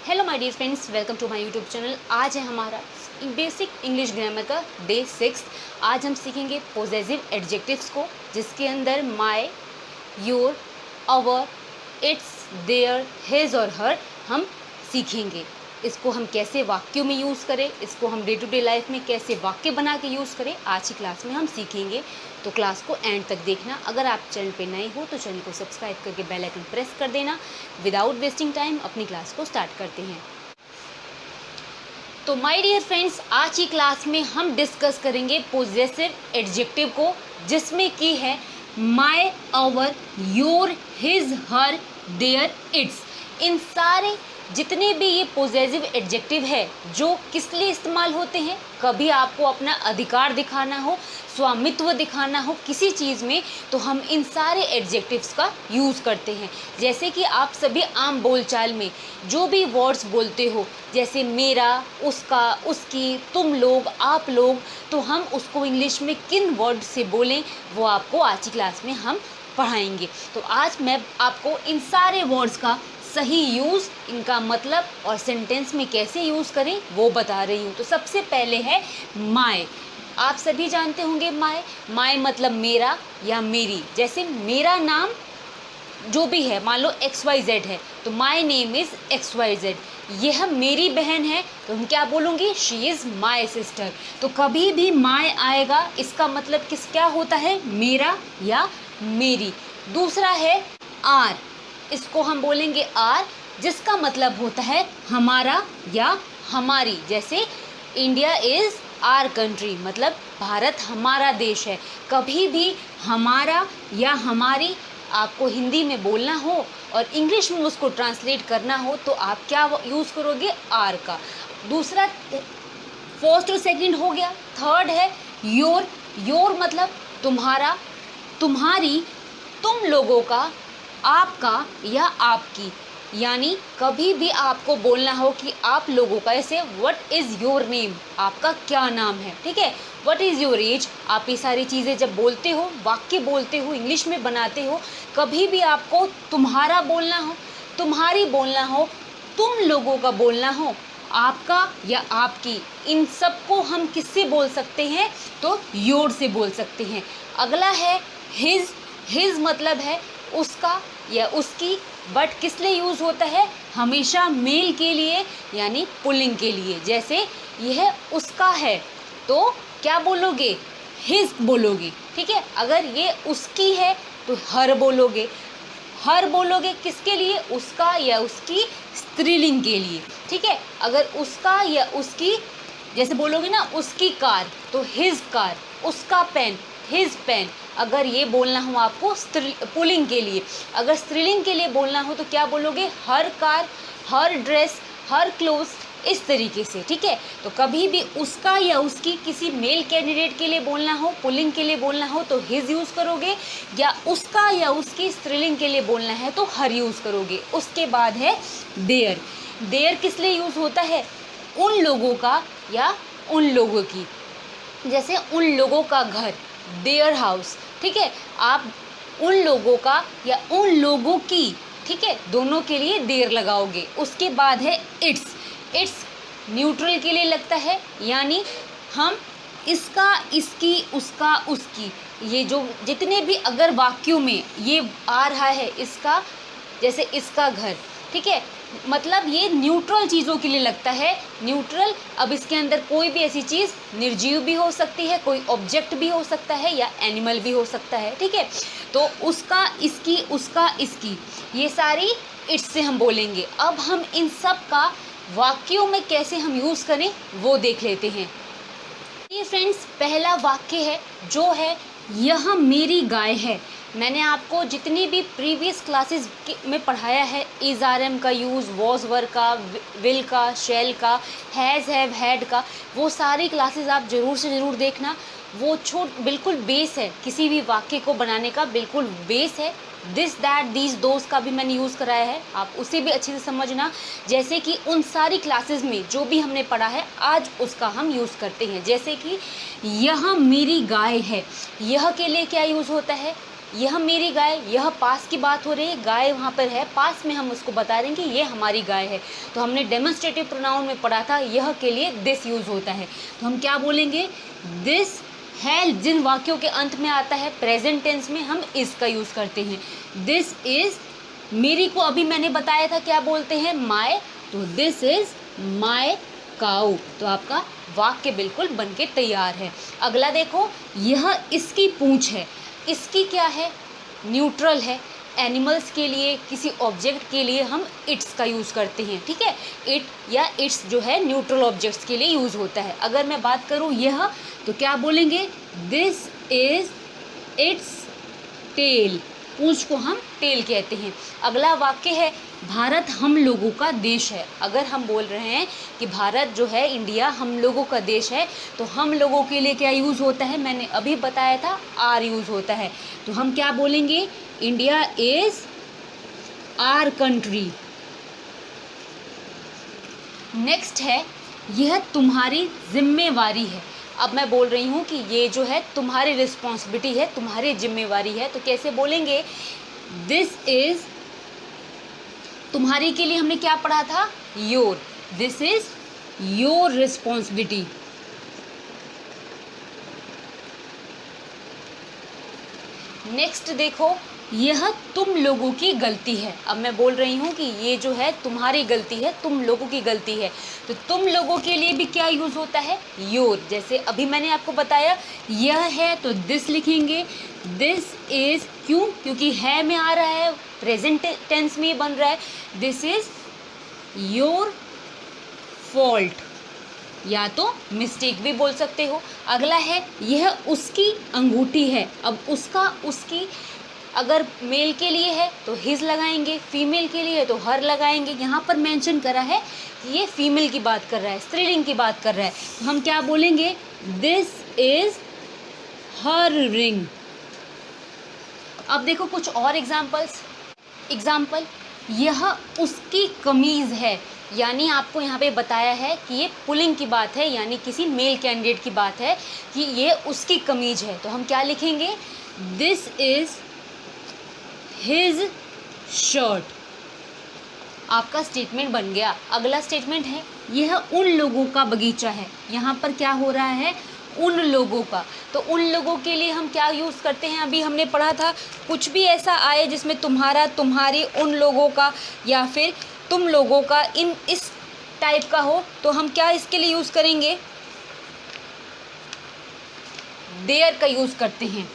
Hello my dear friends, welcome to my YouTube channel. आज है हमारा बेसिक इंग्लिश ग्रामर का डे 6। आज हम सीखेंगे पोजेसिव एडजेक्टिव्स को, जिसके अंदर my, your, our, its, their, his और हर हम सीखेंगे। इसको हम कैसे वाक्यों में यूज़ करें, इसको हम डे टू डे लाइफ में कैसे वाक्य बना के यूज़ करें, आज की क्लास में हम सीखेंगे। तो क्लास को एंड तक देखना। अगर आप चैनल पे नए हो तो चैनल को सब्सक्राइब करके बेल आइकन प्रेस कर देना। विदाउट वेस्टिंग टाइम अपनी क्लास को स्टार्ट करते हैं। तो माय डियर फ्रेंड्स, आज की क्लास में हम डिस्कस करेंगे पोजेसिव एडजेक्टिव को, जिसमें की है my, our, your, his, her, their, its. इन सारे जितने भी ये पोजेसिव एडजेक्टिव है जो किस लिए इस्तेमाल होते हैं, कभी आपको अपना अधिकार दिखाना हो, स्वामित्व दिखाना हो किसी चीज़ में, तो हम इन सारे एडजेक्टिव्स का यूज़ करते हैं। जैसे कि आप सभी आम बोलचाल में जो भी वर्ड्स बोलते हो, जैसे मेरा, उसका, उसकी, तुम लोग, आप लोग, तो हम उसको इंग्लिश में किन वर्ड से बोलें वो आपको आज की क्लास में हम पढ़ाएंगे। तो आज मैं आपको इन सारे वर्ड्स का सही यूज़, इनका मतलब और सेंटेंस में कैसे यूज़ करें वो बता रही हूँ। तो सबसे पहले है माय। आप सभी जानते होंगे माय। माय मतलब मेरा या मेरी। जैसे मेरा नाम जो भी है, मान लो XYZ है, तो माय नेम इज़ XYZ। यह मेरी बहन है तो हम क्या बोलूँगी, शी इज़ माय सिस्टर। तो कभी भी माय आएगा, इसका मतलब क्या होता है, मेरा या मेरी। दूसरा है आर। इसको हम बोलेंगे आर, जिसका मतलब होता है हमारा या हमारी। जैसे इंडिया इज़ आर कंट्री, मतलब भारत हमारा देश है। कभी भी हमारा या हमारी आपको हिंदी में बोलना हो और इंग्लिश में उसको ट्रांसलेट करना हो तो आप क्या यूज़ करोगे, आर का। दूसरा, फर्स्ट और सेकंड हो गया। थर्ड है योर। योर मतलब तुम्हारा, तुम्हारी, तुम लोगों का, आपका या आपकी। यानी कभी भी आपको बोलना हो कि आप लोगों का, ऐसे व्हाट इज़ योर नेम, आपका क्या नाम है, ठीक है। व्हाट इज़ योर एज, आप ये सारी चीज़ें जब बोलते हो, वाक्य बोलते हो, इंग्लिश में बनाते हो, कभी भी आपको तुम्हारा बोलना हो, तुम्हारी बोलना हो, तुम लोगों का बोलना हो, आपका या आपकी, इन सब को हम किससे बोल सकते हैं, तो योर से बोल सकते हैं। अगला है हिज। हिज मतलब है उसका या उसकी, बट किस लिए यूज़ होता है, हमेशा मेल के लिए, यानी पुल्लिंग के लिए। जैसे यह उसका है तो क्या बोलोगे, हिज बोलोगे, ठीक है। अगर ये उसकी है तो हर बोलोगे। हर बोलोगे किसके लिए, उसका या उसकी स्त्रीलिंग के लिए, ठीक है। अगर उसका या उसकी, जैसे बोलोगे ना उसकी कार, तो हिज कार। उसका पेन, हिज पेन। अगर ये बोलना हो आपको पुल्लिंग के लिए। अगर स्त्रीलिंग के लिए बोलना हो तो क्या बोलोगे, हर कार, हर ड्रेस, हर क्लोथ, इस तरीके से, ठीक है। तो कभी भी उसका या उसकी किसी मेल कैंडिडेट के लिए बोलना हो, पुल्लिंग के लिए बोलना हो तो हिज यूज़ करोगे, या उसका या उसकी स्त्रीलिंग के लिए बोलना है तो हर यूज़ करोगे। उसके बाद है देयर। देयर किस लिए यूज़ होता है, उन लोगों का या उन लोगों की। जैसे उन लोगों का घर, देयर हाउस, ठीक है। आप उन लोगों का या उन लोगों की, ठीक है, दोनों के लिए देयर लगाओगे। उसके बाद है इट्स। इट्स न्यूट्रल के लिए लगता है, यानी हम इसका, इसकी, उसका, उसकी, ये जो जितने भी अगर वाक्यों में ये आ रहा है, इसका, जैसे इसका घर, ठीक है, मतलब ये न्यूट्रल चीज़ों के लिए लगता है। न्यूट्रल, अब इसके अंदर कोई भी ऐसी चीज़ निर्जीव भी हो सकती है, कोई ऑब्जेक्ट भी हो सकता है या एनिमल भी हो सकता है, ठीक है। तो उसका, इसकी, उसका, इसकी, ये सारी इट्स से हम बोलेंगे। अब हम इन सब का वाक्यों में कैसे हम यूज़ करें वो देख लेते हैं। ये फ्रेंड्स, पहला वाक्य है जो है, यह मेरी गाय है। मैंने आपको जितनी भी प्रीवियस क्लासेस में पढ़ाया है, इज़ आर एम का यूज़, वॉज वर का, विल का, शैल का, हैज़ हैव हैड का, वो सारी क्लासेस आप ज़रूर से ज़रूर देखना। वो बिल्कुल बेस है, किसी भी वाक्य को बनाने का बिल्कुल बेस है। दिस, दैट, दीज, दोज का भी मैंने यूज़ कराया है, आप उसे भी अच्छे से समझना। जैसे कि उन सारी क्लासेस में जो भी हमने पढ़ा है, आज उसका हम यूज़ करते हैं। जैसे कि यह मेरी गाय है। यह के लिए क्या यूज़ होता है, यह मेरी गाय, यह पास की बात हो रही है, गाय वहाँ पर है, पास में हम उसको बता रहे हैं कि ये हमारी गाय है। तो हमने डेमोन्स्ट्रेटिव प्रोनाउन में पढ़ा था यह के लिए दिस यूज़ होता है। तो हम क्या बोलेंगे, दिस है जिन वाक्यों के अंत में आता है प्रेजेंट टेंस में हम इसका यूज़ करते हैं। दिस इज़, मेरी को अभी मैंने बताया था क्या बोलते हैं, माय, तो दिस इज़ माय काऊ। तो आपका वाक्य बिल्कुल बनके तैयार है। अगला देखो, यह इसकी पूंछ है, इसकी क्या है, न्यूट्रल है। एनिमल्स के लिए, किसी ऑब्जेक्ट के लिए हम इट्स का यूज़ करते हैं, ठीक है। इट या इट्स जो है न्यूट्रल ऑब्जेक्ट्स के लिए यूज़ होता है। अगर मैं बात करूँ यह, तो क्या बोलेंगे, दिस इज़ इट्स टेल, पूंछ को हम टेल कहते हैं। अगला वाक्य है, भारत हम लोगों का देश है। अगर हम बोल रहे हैं कि भारत जो है, इंडिया हम लोगों का देश है, तो हम लोगों के लिए क्या यूज़ होता है, मैंने अभी बताया था आर यूज़ होता है। तो हम क्या बोलेंगे, India is our country. Next है, यह तुम्हारी जिम्मेवारी है। अब मैं बोल रही हूँ कि ये जो है तुम्हारी रिस्पॉन्सिबिलिटी है, तुम्हारी जिम्मेवारी है। तो कैसे बोलेंगे, दिस इज़, तुम्हारी के लिए हमने क्या पढ़ा था, your, this is your responsibility. Next देखो, यह तुम लोगों की गलती है। अब मैं बोल रही हूँ कि ये जो है तुम्हारी गलती है, तुम लोगों की गलती है। तो तुम लोगों के लिए भी क्या यूज़ होता है, योर। जैसे अभी मैंने आपको बताया यह है तो दिस लिखेंगे, दिस इज़, क्यों, क्योंकि है में आ रहा है, प्रेजेंट टेंस में बन रहा है, दिस इज़ योर फॉल्ट, या तो मिस्टेक भी बोल सकते हो। अगला है, यह उसकी अंगूठी है। अब उसका, उसकी अगर मेल के लिए है तो हिज लगाएंगे, फीमेल के लिए है तो हर लगाएंगे। यहाँ पर मेंशन करा है कि ये फीमेल की बात कर रहा है, स्त्रीलिंग की बात कर रहा है। तो हम क्या बोलेंगे, दिस इज हर रिंग। अब देखो कुछ और एग्जाम्पल, यह उसकी कमीज़ है। यानी आपको यहाँ पे बताया है कि ये पुलिंग की बात है, यानी किसी मेल कैंडिडेट की बात है कि ये उसकी कमीज है। तो हम क्या लिखेंगे, दिस इज हिज शर्ट। आपका स्टेटमेंट बन गया। अगला स्टेटमेंट है, यह उन लोगों का बगीचा है। यहाँ पर क्या हो रहा है, उन लोगों का। तो उन लोगों के लिए हम क्या यूज़ करते हैं, अभी हमने पढ़ा था, कुछ भी ऐसा आए जिसमें तुम्हारा, तुम्हारी, उन लोगों का या फिर तुम लोगों का, इन इस टाइप का हो, तो हम क्या इसके लिए यूज़ करेंगे, देयर का यूज़ करते हैं।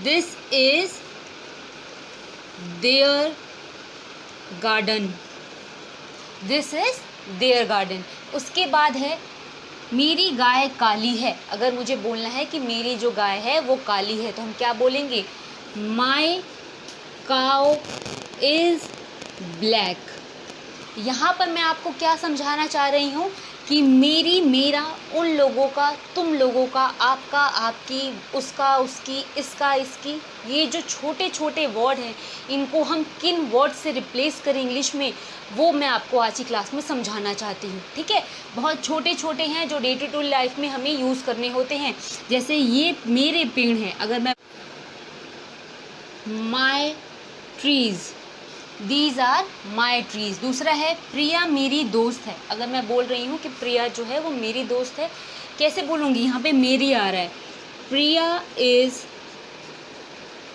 This is their garden, this is their garden. उसके बाद है, मेरी गाय काली है। अगर मुझे बोलना है कि मेरी जो गाय है वो काली है, तो हम क्या बोलेंगे, माई काउ इज ब्लैक। यहाँ पर मैं आपको क्या समझाना चाह रही हूँ कि मेरी, मेरा, उन लोगों का, तुम लोगों का, आपका, आपकी, उसका, उसकी, इसका, इसकी, ये जो छोटे छोटे वर्ड हैं, इनको हम किन वर्ड से रिप्लेस करें इंग्लिश में, वो मैं आपको आज की क्लास में समझाना चाहती हूँ। ठीक है, बहुत छोटे छोटे हैं जो डे टू डे लाइफ में हमें यूज़ करने होते हैं। जैसे ये मेरे पेड़ हैं, अगर मैं, my trees, these are my trees. दूसरा है, प्रिया मेरी दोस्त है। अगर मैं बोल रही हूँ कि प्रिया जो है वो मेरी दोस्त है, कैसे बोलूँगी, यहाँ पे मेरी आ रहा है, प्रिया इज़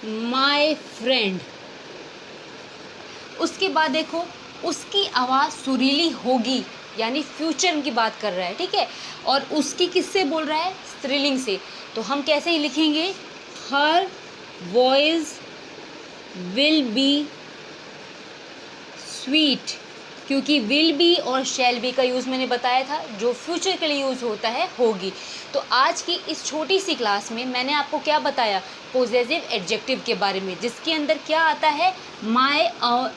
माई फ्रेंड। उसके बाद देखो, उसकी आवाज़ सुरीली होगी, यानी फ्यूचर की बात कर रहा है, ठीक है। और उसकी किससे बोल रहा है, स्त्रीलिंग से। तो हम कैसे ही लिखेंगे, her voice will be sweet, क्योंकि विल बी और शैल बी का यूज़ मैंने बताया था, जो फ्यूचर के लिए यूज़ होता है, होगी। तो आज की इस छोटी सी क्लास में मैंने आपको क्या बताया, पोजेसिव एडजेक्टिव के बारे में, जिसके अंदर क्या आता है, माय और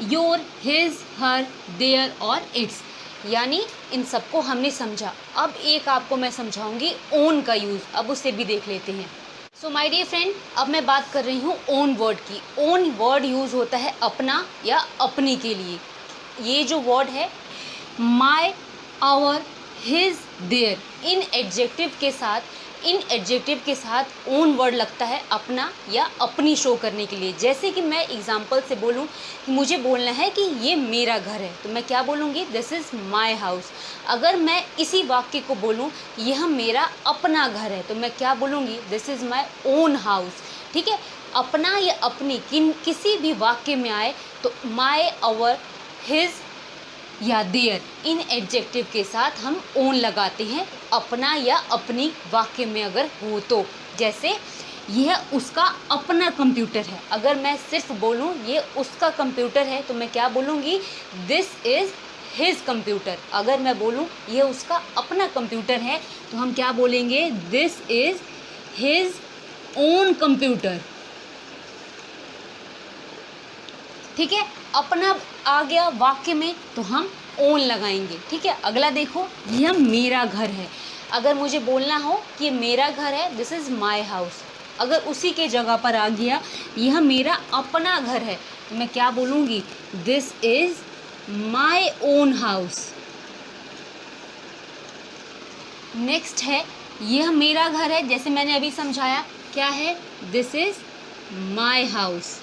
योर, हिज, हर, देयर और इट्स, यानी इन सबको हमने समझा। अब एक आपको मैं समझाऊंगी ओन का यूज़, अब उसे भी देख लेते हैं। सो माय डियर फ्रेंड, अब मैं बात कर रही हूँ ओन वर्ड की। ओन वर्ड यूज़ होता है अपना या अपनी के लिए। ये जो वर्ड है, माय, आवर, हिज, देयर, इन एडजेक्टिव के साथ इन एडजेक्टिव के साथ ओन वर्ड लगता है अपना या अपनी शो करने के लिए। जैसे कि मैं एग्जांपल से बोलूं कि मुझे बोलना है कि ये मेरा घर है, तो मैं क्या बोलूँगी, दिस इज़ माय हाउस। अगर मैं इसी वाक्य को बोलूं यह मेरा अपना घर है, तो मैं क्या बोलूँगी, this is my own house. ठीक है, अपना या अपनी किसी भी वाक्य में आए तो माय, आवर, हिज या देयर इन एडजेक्टिव के साथ हम ओन लगाते हैं अपना या अपनी वाक्य में अगर हो तो। जैसे यह उसका अपना कंप्यूटर है, अगर मैं सिर्फ बोलूं ये उसका कंप्यूटर है तो मैं क्या बोलूँगी, दिस इज़ हिज कंप्यूटर। अगर मैं बोलूं यह उसका अपना कंप्यूटर है तो हम क्या बोलेंगे, this is his own computer. ठीक है, अपना आ गया वाक्य में तो हम ओन लगाएंगे। ठीक है, अगला देखो, यह मेरा घर है। अगर मुझे बोलना हो कि मेरा घर है, दिस इज़ माय हाउस, अगर उसी के जगह पर आ गया यह मेरा अपना घर है तो मैं क्या बोलूँगी, this is my own house. Next है, यह मेरा घर है, जैसे मैंने अभी समझाया क्या है, दिस इज़ माय हाउस।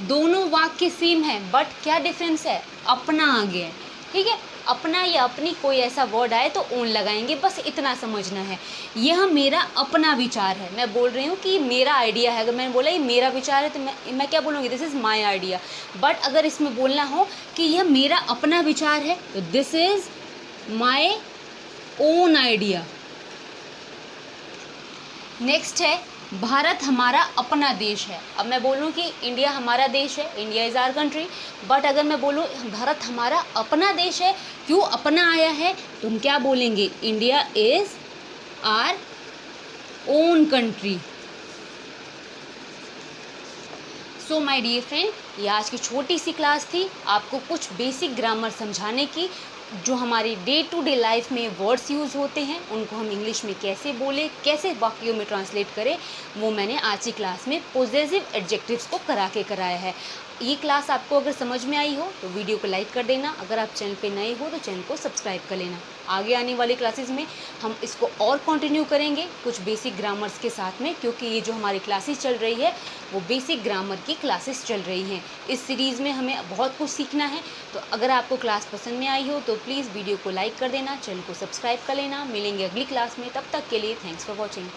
दोनों वाक्य सेम है बट क्या डिफरेंस है, अपना आ गया है। ठीक है, अपना या अपनी कोई ऐसा वर्ड आए तो ओन लगाएंगे, बस इतना समझना है। यह मेरा अपना विचार है, मैं बोल रही हूँ कि मेरा आइडिया है, अगर मैंने बोला ये मेरा विचार है तो मैं क्या बोलूँगी, this is my idea. But अगर इसमें बोलना हो कि यह मेरा अपना विचार है तो this is my own idea. Next है, भारत हमारा अपना देश है। अब मैं बोलूँ कि इंडिया हमारा देश है, India is our country, but अगर मैं बोलूँ भारत हमारा अपना देश है, क्यों अपना आया है, तो हम क्या बोलेंगे, India is our own country. So my dear friend, ये आज की छोटी सी क्लास थी आपको कुछ बेसिक ग्रामर समझाने की। जो हमारी डे टू डे लाइफ में वर्ड्स यूज़ होते हैं उनको हम इंग्लिश में कैसे बोले, कैसे वाक्यों में ट्रांसलेट करें, वो मैंने आज की क्लास में पॉजेसिव एडजेक्टिव्स को कराया है। ये क्लास आपको अगर समझ में आई हो तो वीडियो को लाइक कर देना। अगर आप चैनल पे नए हो तो चैनल को सब्सक्राइब कर लेना। आगे आने वाली क्लासेस में हम इसको और कंटिन्यू करेंगे कुछ बेसिक ग्रामर्स के साथ में, क्योंकि ये जो हमारी क्लासेस चल रही है वो बेसिक ग्रामर की क्लासेस चल रही हैं। इस सीरीज़ में हमें बहुत कुछ सीखना है। तो अगर आपको क्लास पसंद में आई हो तो प्लीज़ वीडियो को लाइक कर देना, चैनल को सब्सक्राइब कर लेना। मिलेंगे अगली क्लास में, तब तक के लिए थैंक्स फॉर वॉचिंग।